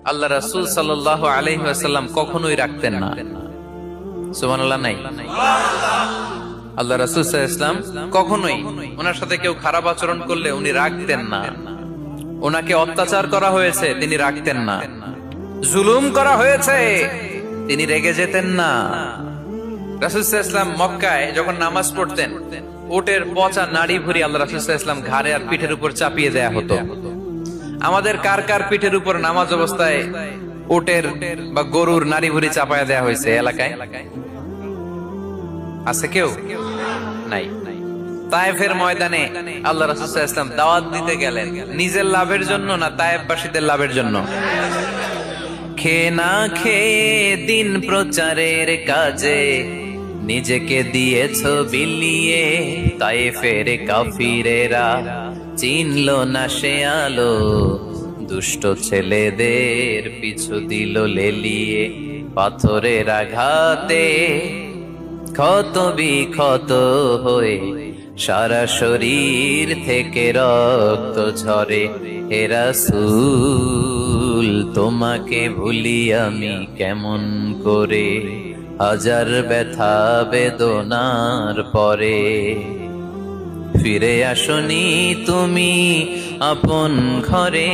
আল্লাহ রাসূল সাল্লাল্লাহু আলাইহি ওয়াসাল্লাম কখনোই রাখতেন না। সুবহানাল্লাহ নাই? আল্লাহ রাসূল সাল্লাল্লাহু আলাইহি ওয়াসাল্লাম কখনোই ওনার সাথে কেউ খারাপ আচরণ করলে উনি রাখতেন না। ওনাকে অত্যাচার করা হয়েছে, তিনি রাখতেন না। জুলুম করা হয়েছে, তিনি রেগে যেতেন না। রাসূল সাল্লাল্লাহু আলাইহি ওয়াসাল্লাম মক্কায় যখন নামাজ পড়তেন, উটের পচা নাড়ি ভুঁড়ি আল্লাহ রাসূল সাল্লাল্লাহু আলাইহি ওয়াসাল্লাম ঘাড়ে আর পিঠের উপর চাপিয়ে দেয়া হতো। আমাদের কার কার পিঠের উপর নামাজ অবস্থায় উটের বা গরুর নাড়ি ভুঁড়ি চাপায়া দেয়া হয়েছে এলাকায়? আছে কেউ? নাই। তায়েফের ময়দানে আল্লাহ রাসূল সাল্লাল্লাহু আলাইহি ওয়াসাল্লাম দাওয়াত দিতে গেলেন, নিজের লাভের জন্য না তায়েফবাসীদের লাভের জন্য? খেয়ে না খেয়ে দিন প্রচারের কাজে নিজেকে দিয়েছ বিলিয়ে, তায়েফের কাফিরেরা চিনলো না সে আলো, দুষ্ট ছেলেদের পিছু দিল লেলিয়ে, পাথরের আঘাতে ক্ষত বিক্ষত হয়ে সারা শরীর থেকে রক্ত ঝরে। হে রাসূল তোমাকে ভুলি আমি কেমন করে, হাজার ব্যথা বেদনার পরে। ফিরে আসনি তুমি আপন ঘরে,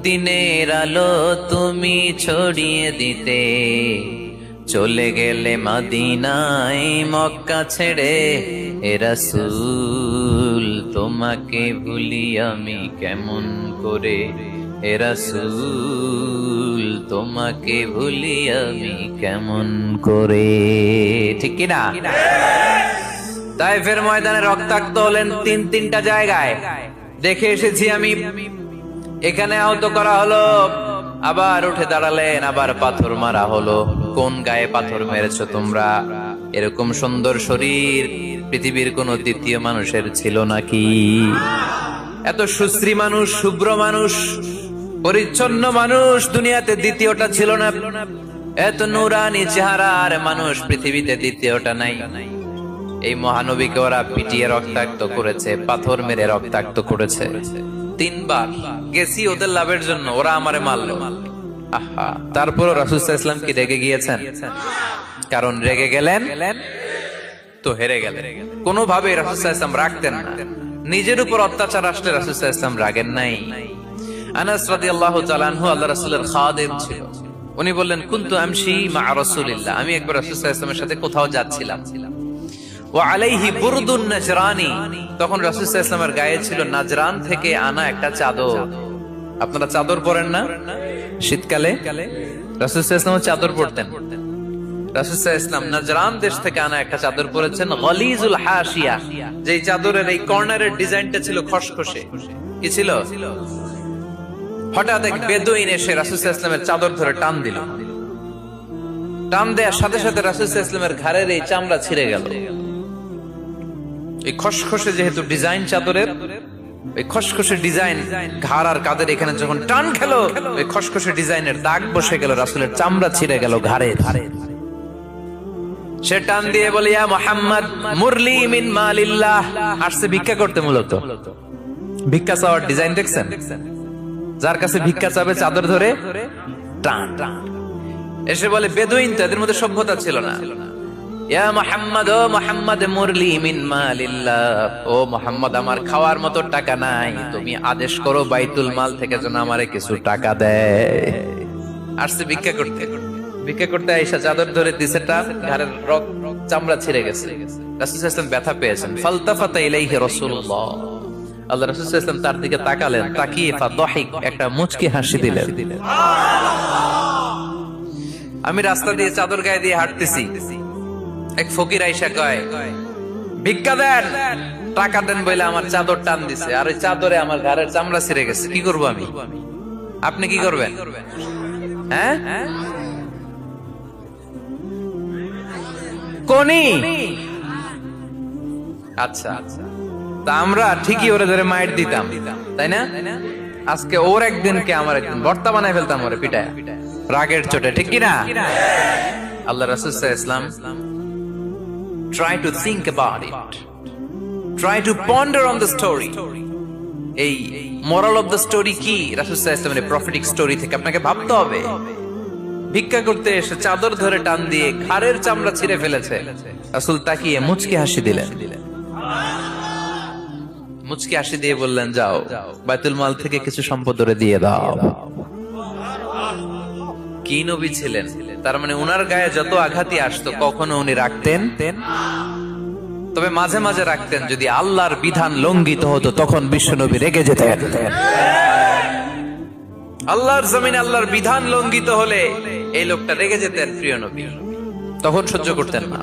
দিনের আলো তুমি ছড়িয়ে দিতে, চলে গেলে মদিনায় মক্কা ছেড়ে। হে রাসূল তোমাকে ভুলি আমি কেমন করে, হে রাসূল তোমাকে ভুলি আমি কেমন করে। ঠিক কিনা? তায়েফের ময়দানে রক্তাক্ত হলেন তিনটা জায়গায়, দেখে এসেছি আমি। এখানে আহত করা হলো, আবার উঠে দাঁড়ালেন, আবার পাথর মারা হলো। কোন গায়ে পাথর মেরেছো তোমরা? এরকম সুন্দর শরীর পৃথিবীর কোন দ্বিতীয় মানুষের ছিল নাকি? এত সুশ্রী মানুষ, শুভ্র মানুষ, পরিচ্ছন্ন মানুষ দুনিয়াতে দ্বিতীয়টা ছিল না। এত নুরানি চেহারার মানুষ পৃথিবীতে দ্বিতীয়টা নাই। এই মহানবীকে ওরা পিটিয়ে রক্তাক্ত করেছে, পাথর মেরে রক্তাক্ত করেছে। 3 বার গেছি ওদের লাভের জন্য, ওরা আমারে মারলো। আহা, তারপরও রাসূল সাল্লাল্লাহু আলাইহি ওয়াসাল্লাম কি রেগে গিয়েছেন? কারণ রেগে গেলেন তো হেরে গেলেন। কোনোভাবে রাসূল সাল্লাল্লাহু আলাইহি ওয়াসাল্লাম রাখতেন না। নিজের উপর অত্যাচার আসলে রাসূল সাল্লাল্লাহু আলাইহি ওয়াসাল্লাম রাগেন নাই। আনাস রাদিয়াল্লাহু তাআলা আনহু আল্লাহ রাসূলের খাদেম ছিল। উনি বললেন, কুনতু আমশি মা রাসূলিল্লাহ, আমি একবার রাসূল সাল্লাল্লাহু আলাইহি ওয়াসাল্লামের সাথে কোথাও যাচ্ছিলাম। ওয়া আলাইহি বুরদুন নাজরানি, তখন রাসূল সাল্লাল্লাহু আলাইহি ওয়াসাল্লামের গায়ে ছিল নাজরান থেকে আনা একটা চাদর। আপনারা চাদর পরেন না শীতকালে? রাসূল সাল্লাল্লাহু আলাইহি ওয়াসাল্লাম চাদর পরতেন। রাসূল সাল্লাল্লাহু আলাইহি ওয়াসাল্লাম নাজরান দেশ থেকে আনা একটা চাদর পরেছেন, গলিজুল হাশিয়া। যেই চাদরের এই কর্নারের ডিজাইনটা ছিল খসখসে। কি ছিল? হঠাৎ এক বেদুইন এসে রাসূল সাল্লাল্লাহু আলাইহি ওয়াসাল্লামের চাদর ধরে টান দিল। টান দেওয়ার সাথে সাথে রাসূল সাল্লাল্লাহু আলাইহি ওয়াসাল্লামের ঘাড়ের এই চামড়া ছিঁড়ে গেল। এই খসখসে যেহেতু ডিজাইন চাদরের, ওই খসখসে ডিজাইন ঘাড় আর কাঁধের এখানে যখন টান খেলো, ওই খসখসে ডিজাইনের দাগ বসে গেল, রাসূলের চামড়া ছিঁড়ে গেল ঘাড়ে। সে টান দিয়ে বলে, ইয়া মুহাম্মদ মুরলি মিন মালিল্লাহ। আসছে ভিক্ষা করতে, মূলত ভিক্ষা চাওয়ার ডিজাইন দেখছেন? যার কাছে ভিক্ষা চাবে চাদর ধরে টান। এসে বলে, বেদুইন তো, এদের মধ্যে সভ্যতা ছিল না। ইয়া মুহাম্মদ, ও মুহাম্মদ মুরলি মিন মালিল্লাহ, ও মুহাম্মদ আমার খাওয়ার মতো টাকা নাই, তুমি আদেশ করো বাইতুল মাল থেকে যেন আমারে কিছু টাকা দেয়। আসছে ভিক্ষা করতে। ভিক্ষা করতে আয়েশা চাদর ধরে দিছে টান, ঘাড়ের চামড়া ছিঁড়ে গেছে। রাসূল সাল্লাল্লাহু আলাইহি ওয়াসাল্লাম ব্যথা পেয়েছেন। ফালতাফাতা ইলাইহি রাসূলুল্লাহ, আল্লাহ রাসূল সাল্লাল্লাহু আলাইহি ওয়াসাল্লাম তার দিকে তাকালেন, তাকিয়ে ফাদহিক, একটা মুচকি হাসি দিলেন। আমি রাস্তা দিয়ে চাদর গায়ে দিয়ে হাঁটতেছি, এক ফকির আইসা কয়, ভিক্ষা দেন, টাকা দেন বলে আমার চাদর টান দিছে, আর ওই চাদরে আমার ঘাড়ের চামড়া ছিঁড়ে গেছে। কি করবো আমি? আপনি কি করবেন? হ্যাঁ, কোনি? আচ্ছা, তা আমরা ঠিকই ওরে ধরে মাইর দিতাম, তাই না? আজকে ওর একদিনকে আমার একদিন ভর্তা বানায় ফেলতাম ওরে পিটায়, রাগের চোটে। ঠিক কিনা? আল্লাহ রাসূল সাল্লাল্লাহু আলাইহি ওয়াসাল্লাম try to think about it, try to ponder on the story. এই মোরাল অফ দ্য স্টোরি কি? রাসূল সাল্লাল্লাহু আলাইহি ওয়াসাল্লামের প্রফেটিক স্টোরি থেকে আপনাকে ভাবতে হবে। ভিক্ষা করতে এসে চাদর ধরে টান দিয়ে ঘাড়ের চামড়া ছিঁড়ে ফেলেছে, রাসূল তাকিয়ে মুচকি হাসি দিলেন। মুচকি হাসি দিয়ে বললেন, যাও বাইতুল মাল থেকে কিছু সম্পদ ওরে দিয়ে দাও। কি নবী ছিলেন! তার মানে উনার গায়ে যত আঘাতই আসতো কখনো উনি রাখতেন, তবে মাঝে মাঝে রাখতেন। যদি আল্লাহর বিধান লঙ্ঘিত হতো তখন বিশ্বনবী রেগে যেতেন। আল্লাহর জমিনে আল্লাহর বিধান লঙ্ঘিত হলে এই লোকটা রেগে যেতেন প্রিয় নবী, তখন সহ্য করতেন না।